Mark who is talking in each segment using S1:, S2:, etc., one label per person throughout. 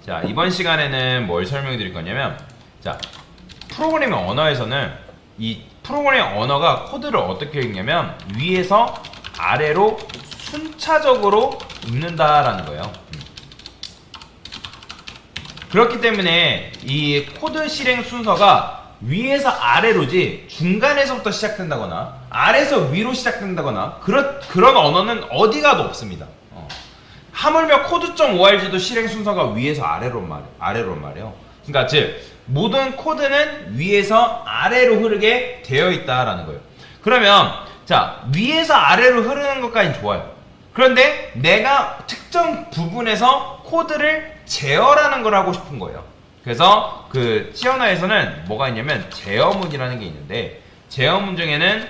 S1: 자, 이번 시간에는 뭘 설명해 드릴 거냐면, 자, 프로그래밍 언어에서는 이 프로그래밍 언어가 코드를 어떻게 읽냐면 위에서 아래로 순차적으로 읽는다라는 거예요. 그렇기 때문에 이 코드 실행 순서가 위에서 아래로지 중간에서부터 시작된다거나 아래에서 위로 시작된다거나 그런 언어는 어디 가도 없습니다. 하물며 코드.org도 실행 순서가 위에서 아래로 말이에요. 그러니까 즉 모든 코드는 위에서 아래로 흐르게 되어 있다라는 거예요. 그러면 자, 위에서 아래로 흐르는 것까지는 좋아요. 그런데 내가 특정 부분에서 코드를 제어라는 걸 하고 싶은 거예요. 그래서 그 C 언어에서는 뭐가 있냐면 제어문이라는 게 있는데, 제어문 중에는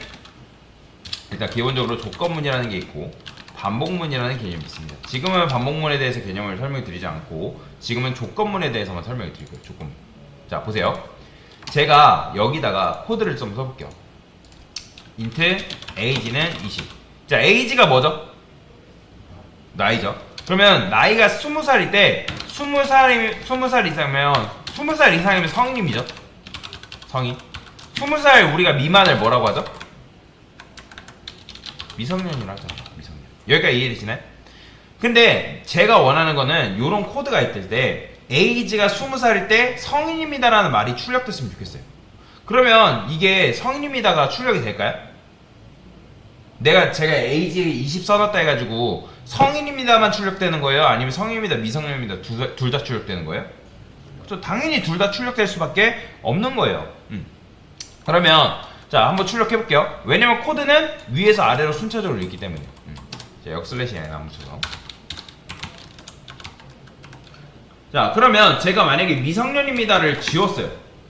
S1: 일단 기본적으로 조건문이라는 게 있고 반복문이라는 개념이 있습니다. 지금은 반복문에 대해서 개념을 설명드리지 않고 지금은 조건문에 대해서만 설명을 드릴 거예요. 조건문. 자, 보세요. 제가 여기다가 코드를 좀 써볼게요. int age는 20. 자, age가 뭐죠? 나이죠. 그러면 나이가 20살일 때 20살 이상이면 성인이죠. 성인. 20살 우리가 미만을 뭐라고 하죠? 미성년이라 하죠. 미성년. 여기까지 이해되시나요? 근데 제가 원하는 거는 요런 코드가 있을 때 age가 20살일 때 성인입니다라는 말이 출력됐으면 좋겠어요. 그러면 이게 성인입니다가 출력이 될까요? 제가 age 20 써놨다 해가지고 성인입니다만 출력되는 거예요? 아니면 성인입니다, 미성년입니다 둘 다 출력되는 거예요? 그렇죠? 당연히 둘 다 출력될 수밖에 없는 거예요. 그러면 자, 한번 출력해 볼게요. 왜냐면 코드는 위에서 아래로 순차적으로 읽기 때문에. 자, 역슬래시 n 아무쳐서. 자, 그러면 제가 만약에 미성년입니다를 지웠어요.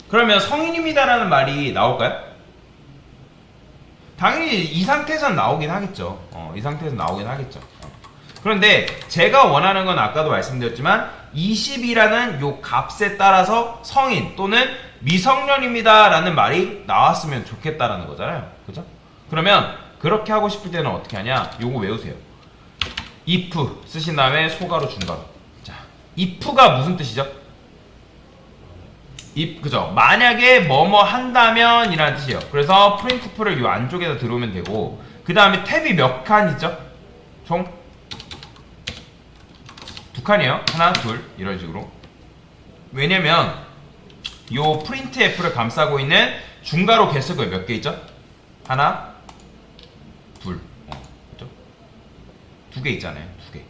S1: 그러면 성인입니다라는 말이 나올까요? 당연히 이 상태에선 나오긴 하겠죠. 이 상태에서 나오긴 하겠죠. 그런데 제가 원하는 건 아까도 말씀드렸지만 20이라는 요 값에 따라서 성인 또는 미성년입니다 라는 말이 나왔으면 좋겠다라는 거잖아요. 그죠? 그러면 그렇게 하고 싶을 때는 어떻게 하냐? 요거 외우세요. if 쓰신 다음에 소가로 중가로. 자, if가 무슨 뜻이죠? if, 그죠? 만약에 뭐뭐 한다면 이라는 뜻이에요. 그래서 printf를 요 안쪽에다 들어오면 되고, 그 다음에 탭이 몇 칸 있죠? 총 2칸이에요. 하나, 둘 이런 식으로. 왜냐면 요 printf를 감싸고 있는 중괄호 개수가 몇 개 있죠? 하나, 둘, 그죠? 2개 있잖아요. 2개.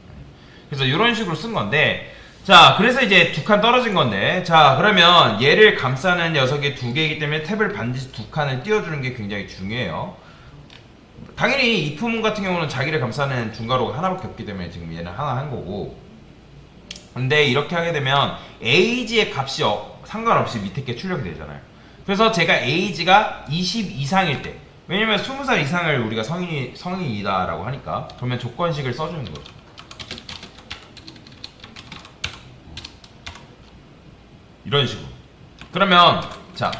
S1: 그래서 이런 식으로 쓴 건데, 자, 그래서 이제 2칸 떨어진 건데, 자, 그러면 얘를 감싸는 녀석이 2개이기 때문에 탭을 반드시 2칸을 띄워주는 게 굉장히 중요해요. 당연히 if문 같은 경우는 자기를 감싸는 중괄호가 하나밖에 없기 때문에 지금 얘는 하나 한 거고, 근데 이렇게 하게 되면 age의 값이 상관없이 밑에 게 출력이 되잖아요. 그래서 제가 age가 20 이상일 때, 왜냐면 20살 이상을 우리가 성인이다 라고 하니까, 그러면 조건식을 써주는 거죠. 이런 식으로. 그러면 자,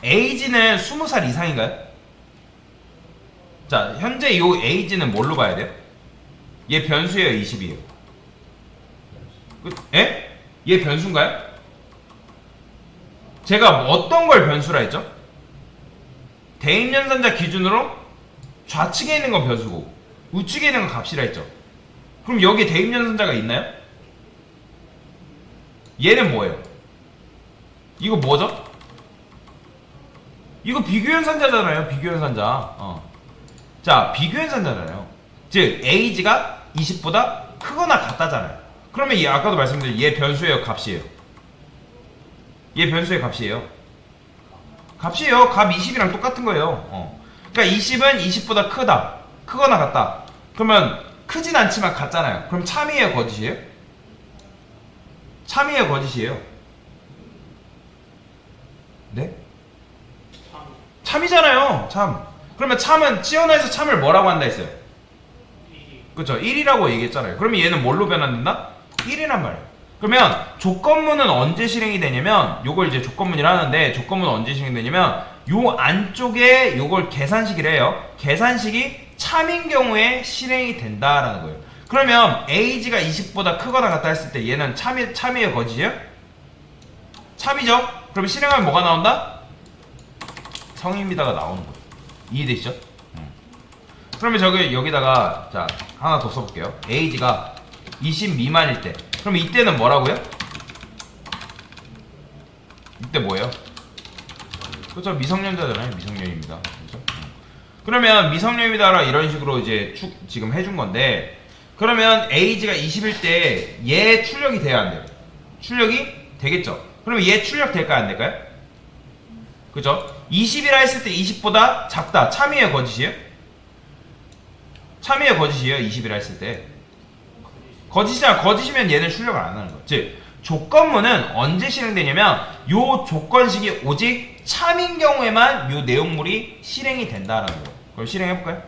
S1: age는 20살 이상인가요? 자, 현재 이 age는 뭘로 봐야 돼요? 얘 변수예요, 20이에요? 에? 얘 변수인가요? 제가 어떤 걸 변수라 했죠? 대입연산자 기준으로 좌측에 있는 건 변수고 우측에 있는 건 값이라 했죠. 그럼 여기에 대입연산자가 있나요? 얘는 뭐예요? 이거 뭐죠? 이거 비교연산자잖아요. 비교연산자. 자, 비교연산자잖아요. 즉 age가 20보다 크거나 같다잖아요. 그러면 얘 아까도 말씀드린 얘 변수예요, 값이에요? 얘 변수의 값이에요. 값이에요. 값 20이랑 똑같은 거예요. 그러니까 20은 20보다 크다, 크거나 같다. 그러면 크진 않지만 같잖아요. 그럼 참이에요, 거짓이에요? 참이에요, 거짓이에요? 네? 참이잖아요. 참. 그러면 참은 C 언어에서 참을 뭐라고 한다 했어요? 그쵸? 1이라고 얘기했잖아요. 그러면 얘는 뭘로 변환된다? 1이란 말이에요. 그러면 조건문은 언제 실행이 되냐면, 요걸 이제 조건문이라 하는데, 조건문은 언제 실행이 되냐면 요 안쪽에 요걸 계산식이래요. 계산식이 참인 경우에 실행이 된다라는 거예요. 그러면 age가 20보다 크거나 같다 했을 때 얘는 참이에요, 거짓이에요? 참이죠? 그럼 실행하면 뭐가 나온다? 성입니다가 나오는 거예요. 이해되시죠? 그러면 여기다가 자 하나 더 써볼게요. age가 20 미만일 때. 그럼 이때는 뭐라고요? 이때 뭐예요? 그렇죠, 미성년자잖아요. 미성년입니다. 그렇죠? 그러면 미성년이다라 이런 식으로 이제 지금 해준 건데, 그러면 age가 20일 때 얘 출력이 돼야 안 돼요? 출력이 되겠죠. 그러면 얘 출력 될까요, 안 될까요? 그죠? 20이라 했을 때 20보다 작다. 참이에요, 거짓이에요? 참이에요, 거짓이에요? 20이라 했을 때 거짓이잖아. 거짓이면 얘는 출력을 안 하는 거예요. 즉 조건문은 언제 실행되냐면 요 조건식이 오직 참인 경우에만 요 내용물이 실행이 된다라는 거예요. 그럼 실행해볼까요?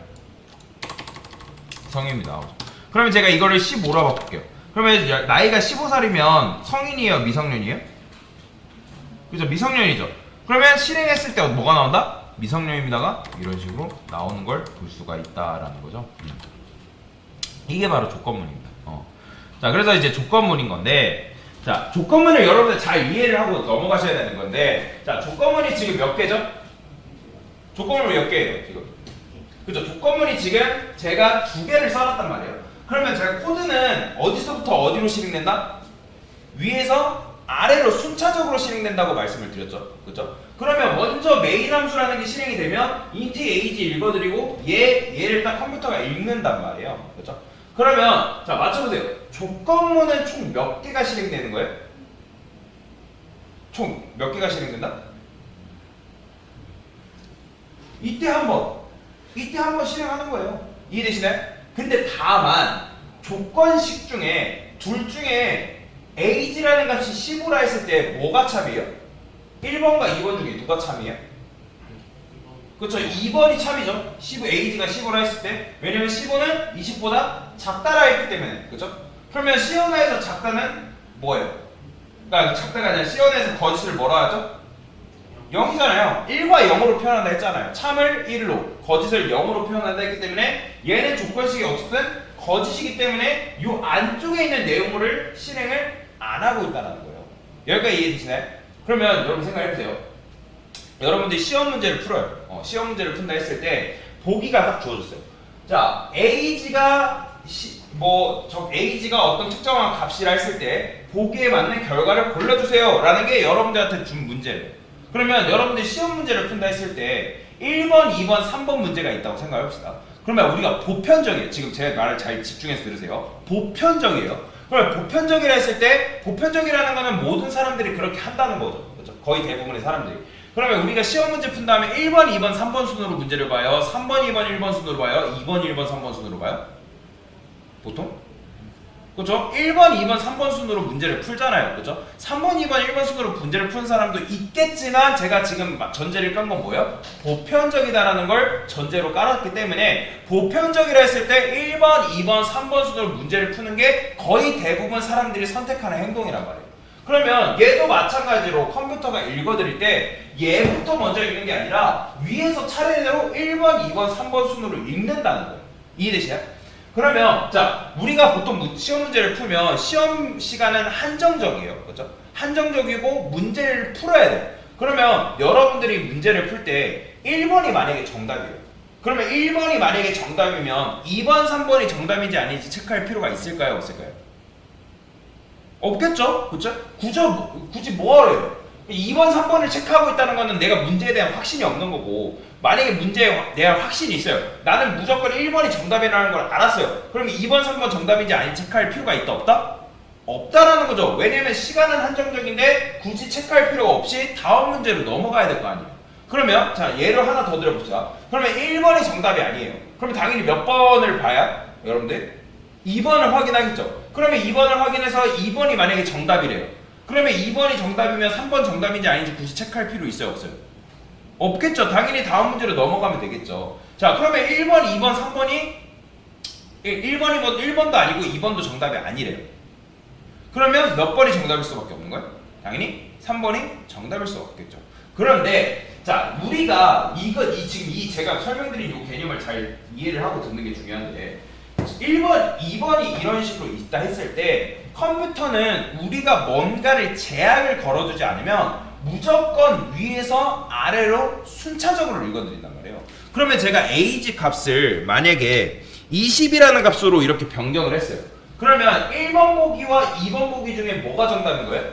S1: 성입니다. 그러면 제가 이거를 15로 바꿀게요. 그러면 나이가 15살이면 성인이에요, 미성년이에요? 그죠? 미성년이죠. 그러면 실행했을 때 뭐가 나온다? 미성년입니다가 이런 식으로 나오는 걸 볼 수가 있다라는 거죠. 이게 바로 조건문입니다. 자, 그래서 이제 조건문인 건데, 자, 조건문을 여러분들 잘 이해를 하고 넘어가셔야 되는 건데, 자, 조건문이 지금 몇 개죠? 조건문이 몇 개예요, 지금? 그죠? 조건문이 지금 제가 2개를 써놨단 말이에요. 그러면 제가 코드는 어디서부터 어디로 실행된다? 위에서 아래로 순차적으로 실행된다고 말씀을 드렸죠. 그죠? 그러면 먼저 메인 함수라는 게 실행이 되면 int age 읽어드리고 얘를 딱 컴퓨터가 읽는단 말이에요. 그죠? 그러면 자, 맞춰보세요. 조건문은 총 몇 개가 실행되는 거예요? 총 몇 개가 실행된다? 이때 한 번 실행하는 거예요. 이해되시나요? 근데 다만 조건식 중에 둘 중에 age라는 값이 15라 했을 때 뭐가 참이에요? 1번과 2번 중에 누가 참이에요? 그렇죠, 2번이 참이죠. 15, age가 15라 했을 때. 왜냐면 15는 20보다 작다라 했기 때문에. 그렇죠? 그러면 시연화에서 작다는 뭐예요? 그러니까 작다가 아니라 시연화에서 거짓을 뭐라 하죠? 0이잖아요. 1과 0으로 표현한다 했잖아요. 참을 1로, 거짓을 0으로 표현한다 했기 때문에 얘는 조건식이 어쨌든 거짓이기 때문에 이 안쪽에 있는 내용물을 실행을 안 하고 있다는 거예요. 여기까지 이해되시나요? 그러면 여러분 생각해보세요. 여러분들이 시험 문제를 풀어요. 시험 문제를 푼다 했을 때 보기가 딱 주어졌어요. 자, age가 age가 어떤 특정한 값이라 했을 때 보기에 맞는 결과를 골라주세요 라는 게 여러분들한테 준 문제예요. 그러면 여러분들이 시험 문제를 푼다 했을 때 1번, 2번, 3번 문제가 있다고 생각해봅시다. 그러면 우리가 보편적이에요. 지금 제 말을 잘 집중해서 들으세요. 보편적이에요. 그럼 보편적이라 했을 때 보편적이라는 거는 모든 사람들이 그렇게 한다는 거죠. 그렇죠? 거의 대부분의 사람들이. 그러면 우리가 시험 문제 푼 다음에 1번, 2번, 3번 순으로 문제를 봐요. 3번, 2번, 1번 순으로 봐요. 2번, 1번, 3번 순으로 봐요. 보통? 그렇죠? 1번, 2번, 3번 순으로 문제를 풀잖아요. 그렇죠? 3번, 2번, 1번 순으로 문제를 푸는 사람도 있겠지만 제가 지금 전제를 깐 건 뭐예요? 보편적이다라는 걸 전제로 깔았기 때문에 보편적이라 했을 때 1번, 2번, 3번 순으로 문제를 푸는 게 거의 대부분 사람들이 선택하는 행동이란 말이에요. 그러면 얘도 마찬가지로 컴퓨터가 읽어드릴 때 얘부터 먼저 읽는 게 아니라 위에서 차례대로 1번, 2번, 3번 순으로 읽는다는 거예요. 이해되시나요? 그러면 자, 우리가 보통 시험 문제를 풀면 시험 시간은 한정적이에요. 그렇죠? 한정적이고 문제를 풀어야 돼요. 그러면 여러분들이 문제를 풀 때 1번이 만약에 정답이에요. 그러면 1번이 만약에 정답이면 2번, 3번이 정답인지 아닌지 체크할 필요가 있을까요? 없을까요? 없겠죠? 그렇죠? 굳이 뭐하러 해요? 2번, 3번을 체크하고 있다는 거는 내가 문제에 대한 확신이 없는 거고, 만약에 문제에 대한 확신이 있어요. 나는 무조건 1번이 정답이라는 걸 알았어요. 그러면 2번, 3번 정답인지 아닌지 체크할 필요가 있다, 없다? 없다라는 거죠. 왜냐면 시간은 한정적인데 굳이 체크할 필요가 없이 다음 문제로 넘어가야 될 거 아니에요. 그러면 자, 예를 하나 더 들어봅시다. 그러면 1번이 정답이 아니에요. 그러면 당연히 몇 번을 봐야? 여러분들 2번을 확인하겠죠. 그러면 2번을 확인해서 2번이 만약에 정답이래요. 그러면 2번이 정답이면 3번 정답인지 아닌지 굳이 체크할 필요 있어요, 없어요? 없겠죠. 당연히 다음 문제로 넘어가면 되겠죠. 자, 그러면 1번, 2번, 3번이 1번도 아니고 2번도 정답이 아니래요. 그러면 몇 번이 정답일 수밖에 없는 거예요? 당연히 3번이 정답일 수 없겠죠. 그런데 자, 우리가 지금 제가 설명드린 이 개념을 잘 이해를 하고 듣는 게 중요한데, 1번, 2번이 이런 식으로 있다 했을 때 컴퓨터는 우리가 뭔가를 제약을 걸어두지 않으면 무조건 위에서 아래로 순차적으로 읽어드린단 말이에요. 그러면 제가 age 값을 만약에 20이라는 값으로 이렇게 변경을 했어요. 그러면 1번 보기와 2번 보기 중에 뭐가 정답인 거예요?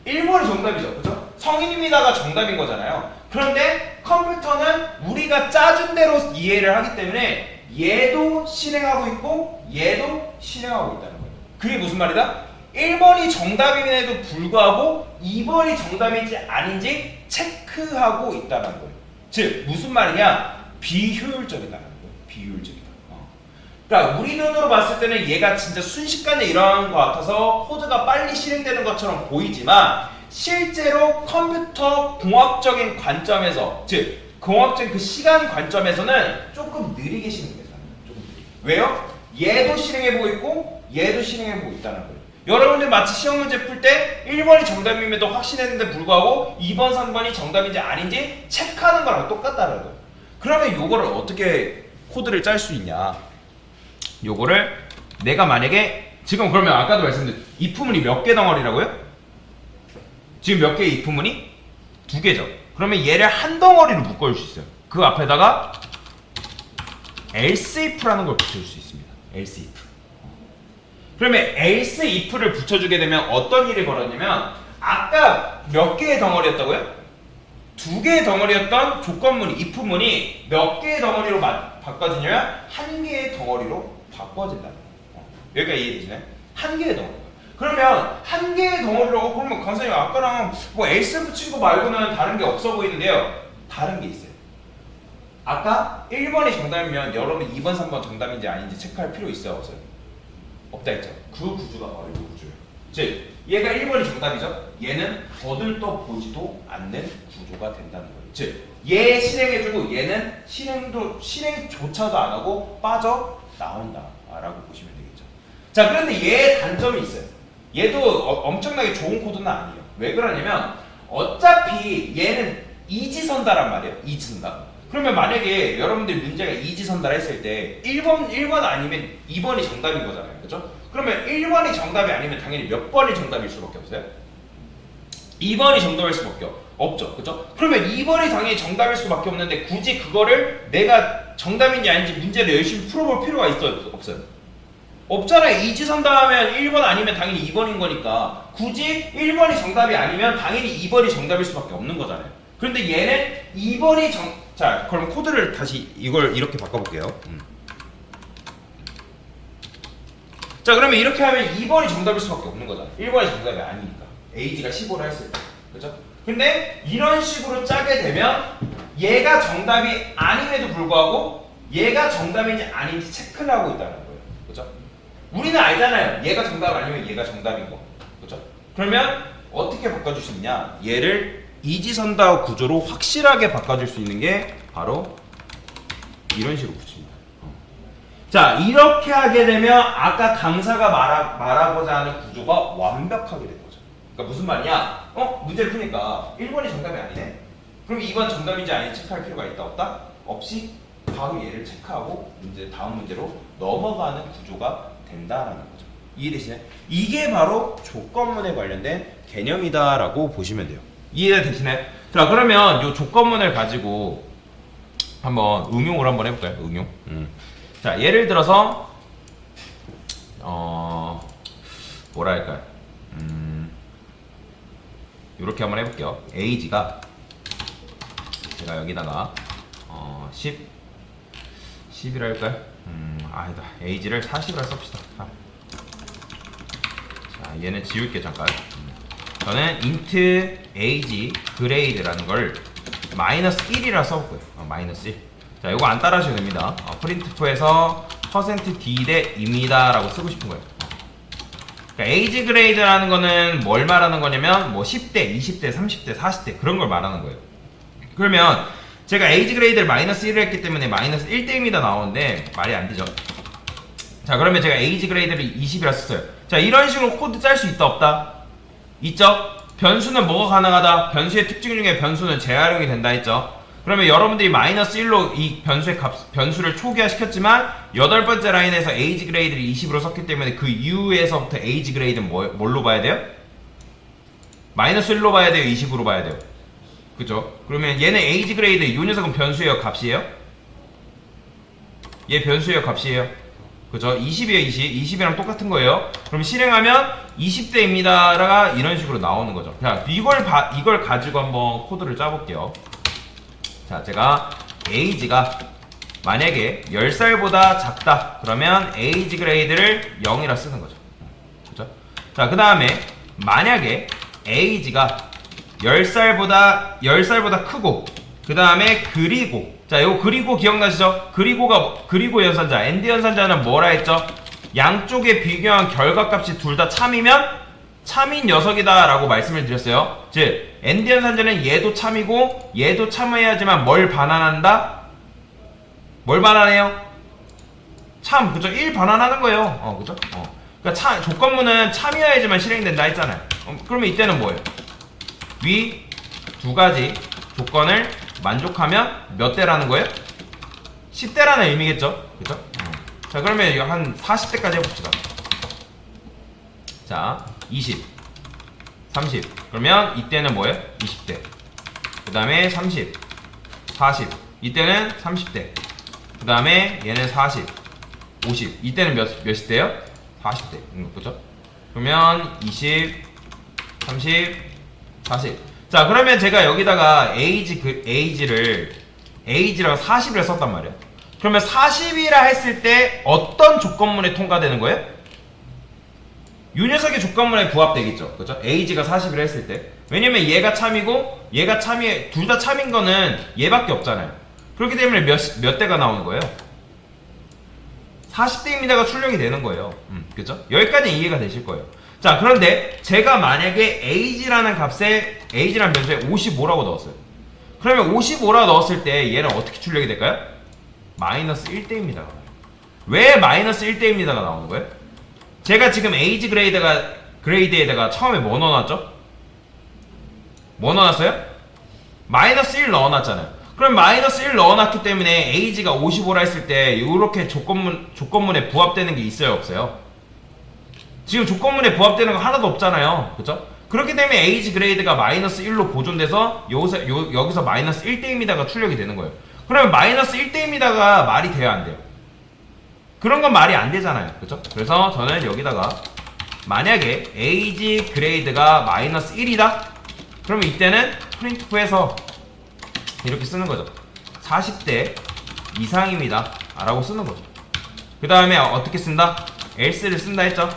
S1: 1번이 정답이죠. 그죠? 성인입니다가 정답인 거잖아요. 그런데 컴퓨터는 우리가 짜준 대로 이해를 하기 때문에 얘도 실행하고 있고 얘도 실행하고 있다는 거예요. 그게 무슨 말이다? 1번이 정답임에도 불구하고 2번이 정답인지 아닌지 체크하고 있다는 거예요. 즉 무슨 말이냐? 비효율적이다는 거예요. 비효율적이다. 그러니까 우리 눈으로 봤을 때는 얘가 진짜 순식간에 일어나는 것 같아서 코드가 빨리 실행되는 것처럼 보이지만 실제로 컴퓨터 공학적인 관점에서, 즉 공학적인 그 시간 관점에서는 조금 느리게 실행된다. 조금 느리게. 왜요? 얘도 실행해보고 있고 얘도 실행해보고 있다는 거예요. 여러분들 마치 시험 문제 풀 때 1번이 정답임에도 확신했는데 불구하고 2번, 3번이 정답인지 아닌지 체크하는 거랑 똑같다는 거예요. 그러면 요거를 어떻게 코드를 짤 수 있냐? 요거를 내가 만약에 지금 그러면 아까도 말씀드린 if문이 몇 개 덩어리라고요? 지금 몇 개의 if문이? 2개죠. 그러면 얘를 한 덩어리로 묶어줄 수 있어요. 그 앞에다가 else if라는 걸 붙여줄 수 있습니다. else if. 그러면 else if를 붙여주게 되면 어떤 일이 벌어지냐면 아까 몇 개의 덩어리였다고요? 2개의 덩어리였던 조건문이 if문이 몇 개의 덩어리로 바꿔지냐면 한 개의 덩어리로 바꿔진다는 거예요. 여기가 이해되시나요? 한 개의 덩어리. 그러면 한 개의 덩어리로 그러면 강사님 아까랑 뭐 else 붙인 거 말고는 다른 게 없어 보이는데요. 다른 게 있어요. 아까 1번이 정답이면 여러분 2번, 3번 정답인지 아닌지 체크할 필요 있어요? 없어요? 없다 했죠. 그 구조가 바로 이 구조예요. 즉 얘가 1번이 정답이죠. 얘는 거들떠 보지도 않는 구조가 된다는 거예요. 즉 얘 실행해주고 얘는 실행조차도 안 하고 빠져 나온다라고 보시면 되겠죠. 자, 그런데 얘의 단점이 있어요. 얘도 엄청나게 좋은 코드는 아니에요. 왜 그러냐면 어차피 얘는 이지선다란 말이에요. 이지선다. 그러면 만약에 여러분들 문제가 이지선다를 했을 때 1번 아니면 2번이 정답인 거잖아요. 그렇죠? 그러면 1번이 정답이 아니면 당연히 몇 번이 정답일 수밖에 없어요? 2번이 정답일 수밖에 없죠. 그렇죠? 그러면 2번이 당연히 정답일 수밖에 없는데 굳이 그거를 내가 정답인지 아닌지 문제를 열심히 풀어볼 필요가 있어요? 없어요? 없잖아요. 이지선다 하면 1번 아니면 당연히 2번인 거니까 굳이 1번이 정답이 아니면 당연히 2번이 정답일 수밖에 없는 거잖아요. 그런데 얘는 2번이 자, 그럼 코드를 다시 이걸 이렇게 바꿔볼게요. 자, 그러면 이렇게 하면 2번이 정답일 수밖에 없는 거잖아. 1번이 정답이 아니니까. age가 15를 했을 때. 그죠? 근데 이런 식으로 짜게 되면 얘가 정답이 아님에도 불구하고 얘가 정답인지 아닌지 체크를 하고 있다는 거예요. 그죠? 우리는 알잖아요. 얘가 정답 아니면 얘가 정답인 거. 그죠? 그러면 어떻게 바꿔줄 수 있냐? 얘를 이지선다 구조로 확실하게 바꿔줄 수 있는 게 바로 이런 식으로 붙입니다. 자, 이렇게 하게 되면 아까 강사가 말하고자 하는 구조가 완벽하게 되는 거죠. 그러니까 무슨 말이냐? 문제를 푸니까 1번이 정답이 아니네? 그럼 2번 정답인지 아닌지 체크할 필요가 있다 없다? 없이 바로 얘를 체크하고 다음 문제로 넘어가는 구조가 된다라는 거죠. 이해되시나요? 이게 바로 조건문에 관련된 개념이다라고 보시면 돼요. 이해되시나요? 자, 그러면 이 조건문을 가지고 한번 응용을 한번 해볼까요? 응용. 자, 예를 들어서 뭐랄까요? 이렇게 한번 해볼게요. age가 제가 여기다가 10이라 할까요? 아니다. age를 40이라 썹시다. 자, 얘는 지울게 잠깐. 저는 int age grade라는 걸 -1이라 써볼 거예요. -1. 자, 이거 안 따라하셔도 됩니다. printf에서 %d 대 입니다 라고 쓰고 싶은 거예요. 그러니까 age grade라는 거는 뭘 말하는 거냐면 뭐 10대, 20대, 30대, 40대 그런 걸 말하는 거예요. 그러면 제가 age grade를 -1을 했기 때문에 -1대입니다 나오는데 말이 안 되죠. 자, 그러면 제가 age grade를 20이라 썼어요. 자, 이런 식으로 코드 짤 수 있다 없다? 있죠? 변수는 뭐가 가능하다? 변수의 특징 중에 변수는 재활용이 된다 했죠? 그러면 여러분들이 마이너스 1로 이 변수를 초기화 시켰지만 8번째 라인에서 에이지 그레이드를 20으로 썼기 때문에 그 이후에서부터 에이지 그레이드는 뭘로 봐야 돼요? 마이너스 1로 봐야 돼요? 20으로 봐야 돼요? 그죠? 그러면 얘는 에이지 그레이드, 이 녀석은 변수예요? 값이에요? 얘 변수예요? 값이에요? 그죠? 20이에요, 20. 20이랑 똑같은 거예요. 그럼 실행하면 20대입니다가 이런 식으로 나오는 거죠. 자, 이걸 가지고 한번 코드를 짜볼게요. 자, 제가 에이지가 만약에 10살보다 작다 그러면 에이지 그레이드를 0이라 쓰는 거죠. 그죠? 자, 그 다음에 만약에 에이지가 10살보다 크고 그 다음에 그리고, 자, 요 그리고 기억나시죠? 그리고 연산자, 엔드 연산자는 뭐라 했죠? 양쪽에 비교한 결과값이 둘 다 참이면 참인 녀석이다 라고 말씀을 드렸어요. 즉 엔드 연산자는 얘도 참이고 얘도 참여해야지만 뭘 반환한다? 뭘 반환해요? 참, 그죠? 1 반환하는 거예요. 그죠? 그러니까 조건문은 참여해야지만 실행된다 했잖아요. 그러면 이때는 뭐예요? 위 두 가지 조건을 만족하면 몇 대라는 거예요? 10대라는 의미겠죠? 그죠? 자, 그러면 한 40대까지 해봅시다. 자, 20, 30. 그러면 이때는 뭐예요? 20대. 그 다음에 30, 40. 이때는 30대. 그 다음에 얘는 40, 50. 이때는 몇십 대요? 40대. 그죠? 그러면 20, 30, 40. 자, 그러면 제가 여기다가 에이지랑 40을 썼단 말이에요. 그러면 40이라 했을 때 어떤 조건문에 통과되는 거예요? 이 녀석의 조건문에 부합되겠죠. 그죠? 에이지가 40이라 했을 때. 왜냐면 얘가 참이고 얘가 참이, 둘 다 참인 거는 얘밖에 없잖아요. 그렇기 때문에 몇 대가 나오는 거예요? 40대입니다가 출력이 되는 거예요. 그죠? 여기까지 이해가 되실 거예요. 자, 그런데 제가 만약에 A라는 변수에 55라고 넣었어요. 그러면 55라고 넣었을 때 얘는 어떻게 출력이 될까요? 마이너스 1대입니다가. 왜 마이너스 1대입니다가 나오는 거예요? 제가 지금 에이지 그레이드에다가 처음에 뭐 넣어놨죠? 뭐 넣어놨어요? 마이너스 1 넣어놨잖아요. 그럼 마이너스 1 넣어놨기 때문에 에이지가 55라 했을 때 이렇게 조건문에 부합되는 게 있어요, 없어요? 지금 조건문에 부합되는 거 하나도 없잖아요. 그쵸? 그렇기 때문에 에이지 그레이드가 마이너스 1로 보존돼서 여기서 마이너스 1대입니다가 출력이 되는 거예요. 그러면 마이너스 1대입니다가 말이 돼요, 안 돼요? 그런 건 말이 안 되잖아요. 그쵸? 그래서 저는 여기다가 만약에 에이지 그레이드가 마이너스 1이다? 그러면 이때는 프린트프해서 이렇게 쓰는 거죠. 40대 이상입니다 라고 쓰는 거죠. 그 다음에 어떻게 쓴다? else를 쓴다 했죠?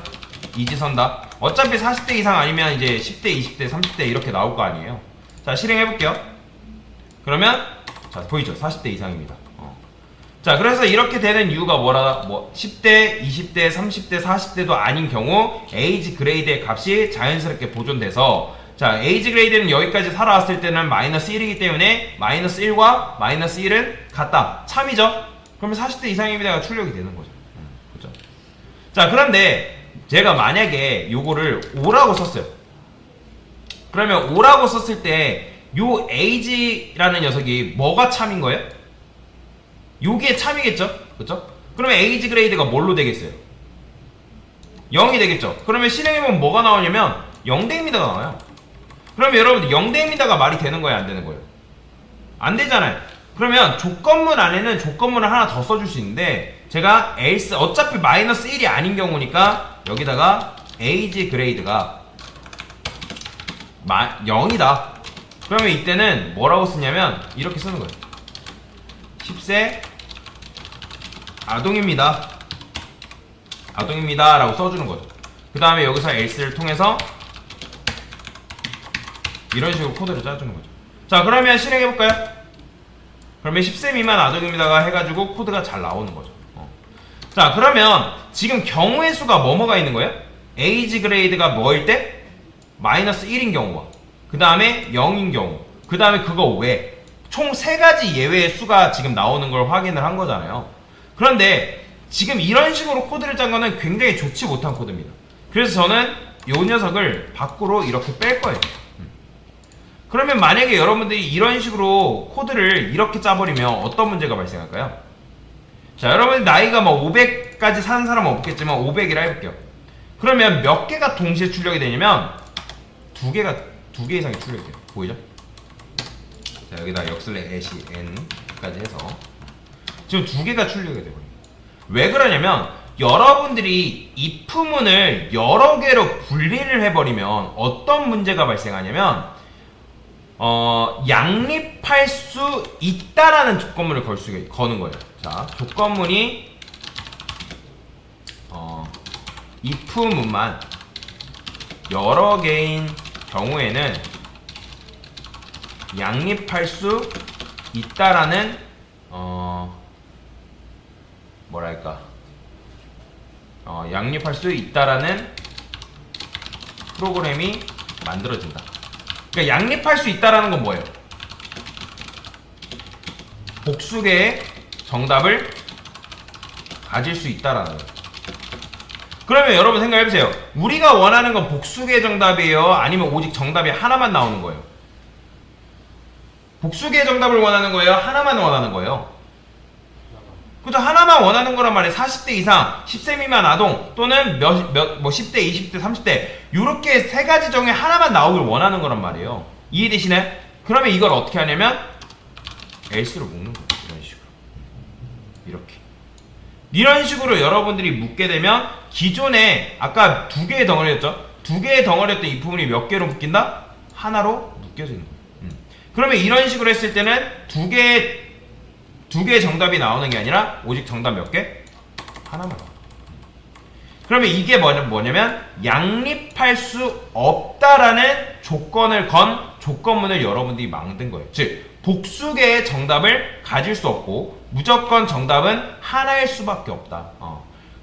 S1: 이지선다. 어차피 40대 이상 아니면 이제 10대, 20대, 30대 이렇게 나올 거 아니에요. 자, 실행해 볼게요. 그러면 자, 보이죠? 40대 이상입니다. 자, 그래서 이렇게 되는 이유가 10대, 20대, 30대, 40대도 아닌 경우 에이지 그레이드의 값이 자연스럽게 보존돼서, 자, 에이지 그레이드는 여기까지 살아왔을 때는 마이너스 1이기 때문에 마이너스 1과 마이너스 1은 같다. 참이죠? 그러면 40대 이상입니다가 출력이 되는 거죠. 그죠? 자, 그런데 제가 만약에 요거를 5라고 썼어요. 그러면 5라고 썼을 때 요 에이지라는 녀석이 뭐가 참인 거예요? 요게 참이겠죠? 그쵸? 그러면 에이지 그레이드가 뭘로 되겠어요? 0이 되겠죠? 그러면 실행해보면 뭐가 나오냐면 0대입니다가 나와요. 그러면 여러분들 0대입니다가 말이 되는 거예요, 안 되는 거예요? 안 되잖아요. 그러면 조건문 안에는 조건문을 하나 더 써줄 수 있는데, 제가 else, 어차피 마이너스 1이 아닌 경우니까 여기다가 에이지 그레이드가 0이다. 그러면 이때는 뭐라고 쓰냐면 이렇게 쓰는 거예요. 10세 아동입니다 라고 써주는 거죠. 그 다음에 여기서 else를 통해서 이런 식으로 코드를 짜주는 거죠. 자, 그러면 실행해볼까요? 그러면 10세 미만 아동입니다가 해가지고 코드가 잘 나오는 거죠. 자, 그러면 지금 경우의 수가 뭐가 있는 거예요? 에이지 그레이드가 뭐일 때? 마이너스 1인 경우와 그 다음에 0인 경우, 그 다음에 그거 외 총 3가지 예외의 수가 지금 나오는 걸 확인을 한 거잖아요. 그런데 지금 이런 식으로 코드를 짠 거는 굉장히 좋지 못한 코드입니다. 그래서 저는 이 녀석을 밖으로 이렇게 뺄 거예요. 그러면 만약에 여러분들이 이런 식으로 코드를 이렇게 짜버리면 어떤 문제가 발생할까요? 자, 여러분 나이가 뭐 500까지 사는 사람은 없겠지만 500이라 해볼게요. 그러면 몇 개가 동시에 출력이 되냐면 두 개 이상이 출력이 돼요. 보이죠? 자, 여기다 역슬래시 n까지 해서 지금 두 개가 출력이 돼버려요. 왜 그러냐면 여러분들이 if문을 여러 개로 분리를 해버리면 어떤 문제가 발생하냐면 양립할 수 있다라는 조건문을 거는 거예요. 자, 조건문이 if문만 여러 개인 경우에는 양립할 수 있다라는 뭐랄까 양립할 수 있다라는 프로그램이 만들어진다. 그러니까 양립할 수 있다라는 건 뭐예요? 복수개의 정답을 가질 수 있다라는 거예요. 그러면 여러분 생각해보세요. 우리가 원하는 건 복수개의 정답이에요? 아니면 오직 정답이 하나만 나오는 거예요? 복수개의 정답을 원하는 거예요? 하나만 원하는 거예요? 그죠? 하나만 원하는 거란 말이에요. 40대 이상, 10세 미만 아동 또는 뭐 10대, 20대, 30대 요렇게 세 가지 중에 하나만 나오길 원하는 거란 말이에요. 이해되시나요? 그러면 이걸 어떻게 하냐면 else로 묶는 거예요. 이런 식으로. 이렇게. 이런 식으로 여러분들이 묶게 되면 기존에 아까 두 개의 덩어리였죠? 두 개의 덩어리였던 이 부분이 몇 개로 묶인다? 하나로 묶여지는 거예요. 그러면 이런 식으로 했을 때는 두 개의 정답이 나오는 게 아니라 오직 정답 몇 개? 하나만 나와요. 그러면 이게 뭐냐면 양립할 수 없다라는 조건을 건 조건문을 여러분들이 만든 거예요. 즉 복수개의 정답을 가질 수 없고 무조건 정답은 하나일 수밖에 없다.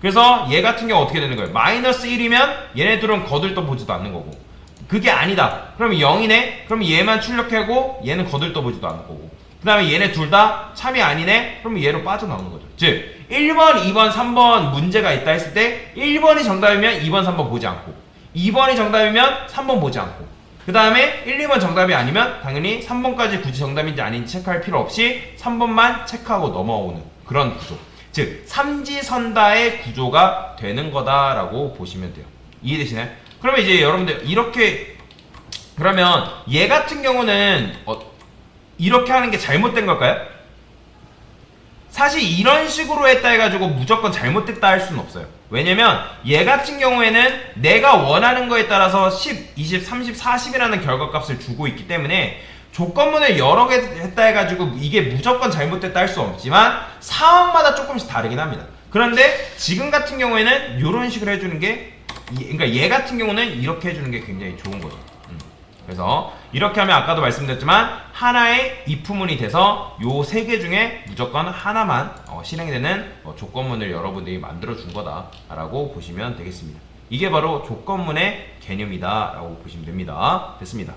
S1: 그래서 얘 같은 경우 어떻게 되는 거예요? 마이너스 1이면 얘네들은 거들떠 보지도 않는 거고 그게 아니다. 그러면 0이네? 그럼 얘만 출력하고 얘는 거들떠 보지도 않을 거고 그 다음에 얘네 둘 다 참이 아니네? 그러면 얘로 빠져나오는 거죠. 즉 1번, 2번, 3번 문제가 있다 했을 때 1번이 정답이면 2번, 3번 보지 않고 2번이 정답이면 3번 보지 않고 그 다음에 1, 2번 정답이 아니면 당연히 3번까지 굳이 정답인지 아닌지 체크할 필요 없이 3번만 체크하고 넘어오는 그런 구조. 즉 삼지선다의 구조가 되는 거다라고 보시면 돼요. 이해되시나요? 그러면 이제 여러분들 이렇게 그러면 얘 같은 경우는 이렇게 하는 게 잘못된 걸까요? 사실 이런 식으로 했다 해가지고 무조건 잘못됐다 할 수는 없어요. 왜냐면 얘 같은 경우에는 내가 원하는 거에 따라서 10, 20, 30, 40이라는 결과값을 주고 있기 때문에 조건문을 여러 개 했다 해가지고 이게 무조건 잘못됐다 할 수 없지만 상황마다 조금씩 다르긴 합니다. 그런데 지금 같은 경우에는 이런 식으로 해주는 게 그러니까 얘 같은 경우는 이렇게 해주는 게 굉장히 좋은 거죠. 그래서 이렇게 하면 아까도 말씀드렸지만 하나의 if문이 돼서 요 세 개 중에 무조건 하나만 실행이 되는 조건문을 여러분들이 만들어 준 거다라고 보시면 되겠습니다. 이게 바로 조건문의 개념이다 라고 보시면 됩니다. 됐습니다.